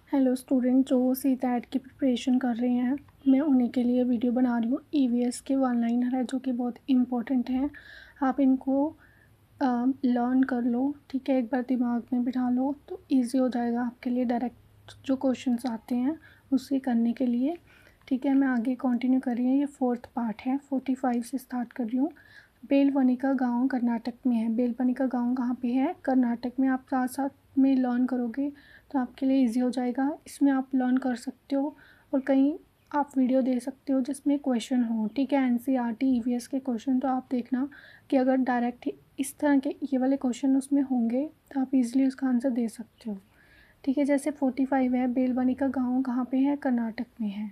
Hello student जो CTET की preparation कर रहे हैं, मैं उन्हीं के लिए वीडियो बना रही हूँ। ईवीएस के वन लाइनर है जो कि बहुत इम्पोर्टेंट हैं। आप इनको लर्न कर लो, ठीक है। एक बार दिमाग में बिठा लो तो इजी हो जाएगा आपके लिए डायरेक्ट जो क्वेश्चंस आते हैं उससे करने के लिए, ठीक है। मैं आगे कंटिन्यू कर रही हूँ। ये 4th पार्ट है, 45 से स्टार्ट कर रही हूँ। बेलवनिका गाँव कर्नाटक में है। बेलवनिका गाँव कहाँ पे है? कर्नाटक में। आप साथ साथ में लर्न करोगे तो आपके लिए इजी हो जाएगा। इसमें आप लर्न कर सकते हो और कहीं आप वीडियो दे सकते हो जिसमें क्वेश्चन हो, ठीक है। एनसीईआरटी ईवीएस के क्वेश्चन तो आप देखना कि अगर डायरेक्ट इस तरह के ये वाले क्वेश्चन उसमें होंगे तो आप इजीली उसका आंसर दे सकते हो, ठीक है। जैसे 45 है, बेलवनिका गाँव कहाँ पे है? कर्नाटक में है,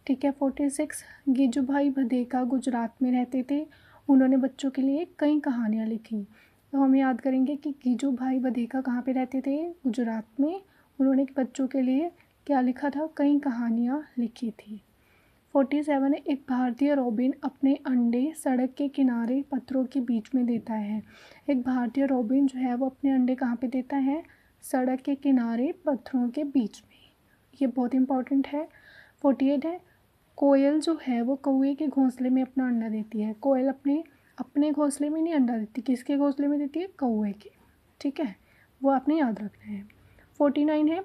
ठीक है। 46 गिजुभाई भदेका गुजरात में रहते थे। उन्होंने बच्चों के लिए कई कहानियाँ लिखी। तो हम याद करेंगे कि गिजुभाई भदेका कहाँ पे रहते थे? गुजरात में। उन्होंने बच्चों के लिए क्या लिखा था? कई कहानियाँ लिखी थी। 47 एक भारतीय रॉबिन अपने अंडे सड़क के किनारे पत्थरों के बीच में देता है। एक भारतीय रॉबिन जो है वो अपने अंडे कहाँ पे देता है? सड़क के किनारे पत्थरों के बीच में। ये बहुत इंपॉर्टेंट है। 48 है कोयल जो है वो कौवे के घोंसले में अपना अंडा देती है। कोयल अपने अपने घोंसले में नहीं अंडा देती, किसके घोंसले में देती है? कौवे के, ठीक है। वो आपने याद रखना है। 49 है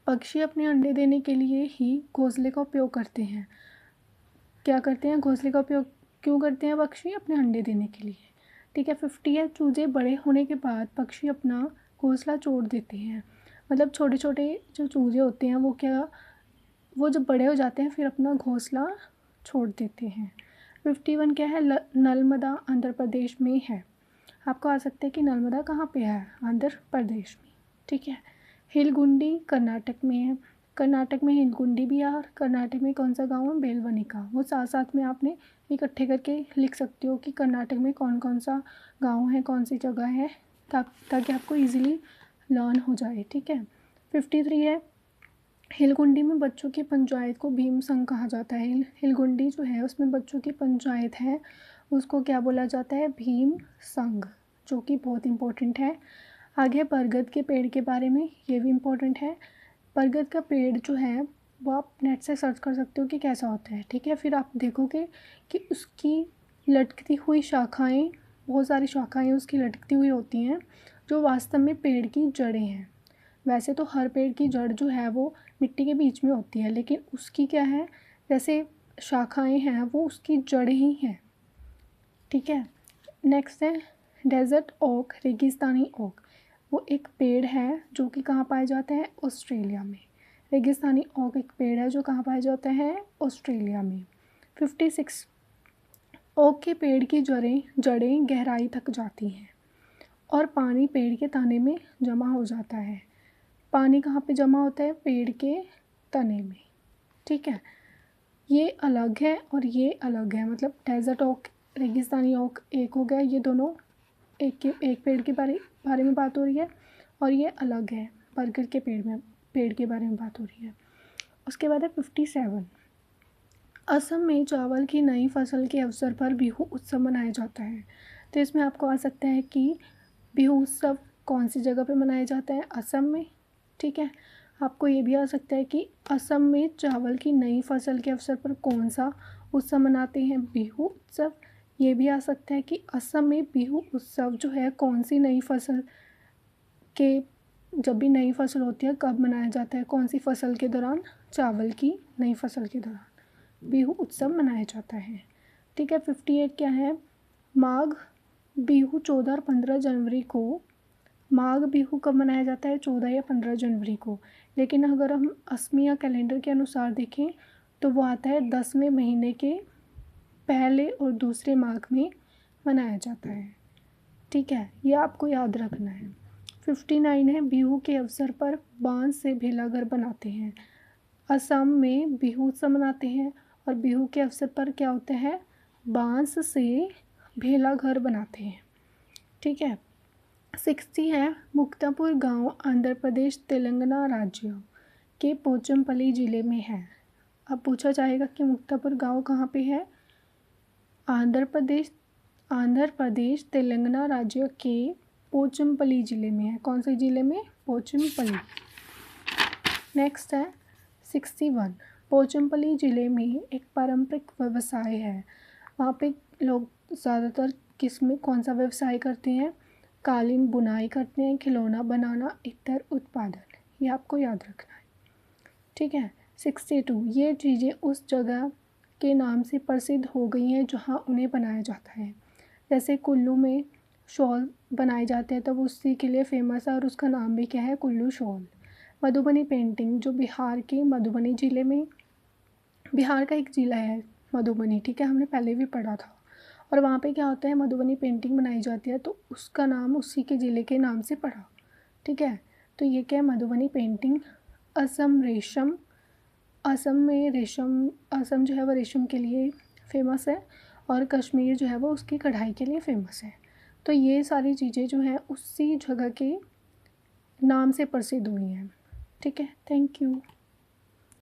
पक्षी अपने अंडे देने के लिए ही घोंसले का उपयोग करते हैं। क्या करते हैं? घोंसले का उपयोग क्यों करते हैं पक्षी? अपने अंडे देने के लिए, ठीक है। 50 है चूजे बड़े होने के बाद पक्षी अपना घोंसला छोड़ देते हैं। मतलब छोटे छोटे जो चूजे होते हैं वो जब बड़े हो जाते हैं फिर अपना घोंसला छोड़ देते हैं। 51 क्या है? नर्मदा आंध्र प्रदेश में है। आपको आ सकता है कि नर्मदा कहाँ पे है? आंध्र प्रदेश में, ठीक है। हिलगुंडी कर्नाटक में है। कर्नाटक में हिलगुंडी भी है और कर्नाटक में कौन सा गांव है? बेलवनिका। वो साथ साथ में आपने इकट्ठे करके लिख सकते हो कि कर्नाटक में कौन कौन सा गांव है, कौन सी जगह है, ताकि आपको ईजिली लर्न हो जाए, ठीक है। 53 है हिलगुंडी में बच्चों की पंचायत को भीम संघ कहा जाता है। हिलगुंडी जो है उसमें बच्चों की पंचायत है, उसको क्या बोला जाता है? भीम संघ, जो कि बहुत इम्पोर्टेंट है। आगे बरगद के पेड़ के बारे में, ये भी इम्पोर्टेंट है। बरगद का पेड़ जो है वो आप नेट से सर्च कर सकते हो कि कैसा होता है, ठीक है। फिर आप देखोगे कि उसकी लटकती हुई शाखाएँ, बहुत सारी शाखाएँ उसकी लटकती हुई होती हैं जो वास्तव में पेड़ की जड़ें हैं। वैसे तो हर पेड़ की जड़ जो है वो मिट्टी के बीच में होती है, लेकिन उसकी क्या है, जैसे शाखाएं हैं वो उसकी जड़ ही हैं, ठीक है। नेक्स्ट है डेजर्ट ओक, रेगिस्तानी ओक। वो एक पेड़ है जो कि कहाँ पाया जाता है? ऑस्ट्रेलिया में। रेगिस्तानी ओक एक पेड़ है जो कहाँ पाया जाता है? ऑस्ट्रेलिया में। 56 ओक के पेड़ की जड़ें गहराई तक जाती हैं और पानी पेड़ के तने में जमा हो जाता है। पानी कहाँ पे जमा होता है? पेड़ के तने में, ठीक है। ये अलग है और ये अलग है, मतलब डेजर्ट ओक रेगिस्तानी ओक एक हो गया। ये दोनों एक पेड़ के बारे में बात हो रही है और ये अलग है, बरगद के पेड़ के बारे में बात हो रही है। उसके बाद है 57 असम में चावल की नई फसल के अवसर पर बिहू उत्सव मनाया जाता है। तो इसमें आपको आ सकता है कि बिहू उत्सव कौन सी जगह पे मनाया जाता है? असम में, ठीक है। आपको ये भी आ सकता है कि असम में चावल की नई फसल के अवसर पर कौन सा उत्सव मनाते हैं? बिहू उत्सव। ये भी आ सकता है कि असम में बिहू उत्सव जो है कौन सी नई फसल के, जब भी नई फसल होती है कब मनाया जाता है? कौन सी फसल के दौरान? चावल की नई फसल के दौरान बिहू उत्सव मनाया जाता है, ठीक है। 58 क्या है? माघ बिहू 14 और 15 जनवरी को। माघ बिहू कब मनाया जाता है? 14 या 15 जनवरी को। लेकिन अगर हम असमिया कैलेंडर के अनुसार देखें तो वो आता है 10वें महीने के पहले और दूसरे माघ में मनाया जाता है, ठीक है। ये आपको याद रखना है। 59 है बिहू के अवसर पर बांस से भेलाघर बनाते हैं। असम में बिहू उत्सव मनाते हैं और बिहू के अवसर पर क्या होता है? बांस से भेलाघर बनाते हैं, ठीक है। 60 है मुक्तापुर गांव आंध्र प्रदेश तेलंगाना राज्य के पोचमपल्ली ज़िले में है। अब पूछा जाएगा कि मुक्तापुर गांव कहाँ पे है? आंध्र प्रदेश तेलंगाना राज्य के पोचमपल्ली ज़िले में है। कौन से ज़िले में? पोचमपल्ली। नेक्स्ट है 61, पोचमपल्ली ज़िले में एक पारंपरिक व्यवसाय है। वहाँ पे लोग ज़्यादातर कौन सा व्यवसाय करते हैं? कालीन बुनाई करते हैं, खिलौना बनाना, इत्र उत्पादन। ये आपको याद रखना है, ठीक है। 62, ये चीज़ें उस जगह के नाम से प्रसिद्ध हो गई हैं जहाँ उन्हें बनाया जाता है। जैसे कुल्लू में शॉल बनाए जाते हैं तब उसी के लिए फेमस है और उसका नाम भी क्या है? कुल्लू शॉल। मधुबनी पेंटिंग, जो बिहार के मधुबनी ज़िले में, बिहार का एक ज़िला है मधुबनी, ठीक है, हमने पहले भी पढ़ा था। और वहाँ पे क्या होता है? मधुबनी पेंटिंग बनाई जाती है तो उसका नाम उसी के ज़िले के नाम से पढ़ा, ठीक है। तो ये क्या है? मधुबनी पेंटिंग। असम रेशम, असम में रेशम, असम जो है वो रेशम के लिए फ़ेमस है और कश्मीर जो है वो उसकी कढ़ाई के लिए फ़ेमस है। तो ये सारी चीज़ें जो हैं उसी जगह के नाम से प्रसिद्ध हुई हैं, ठीक है। Thank you.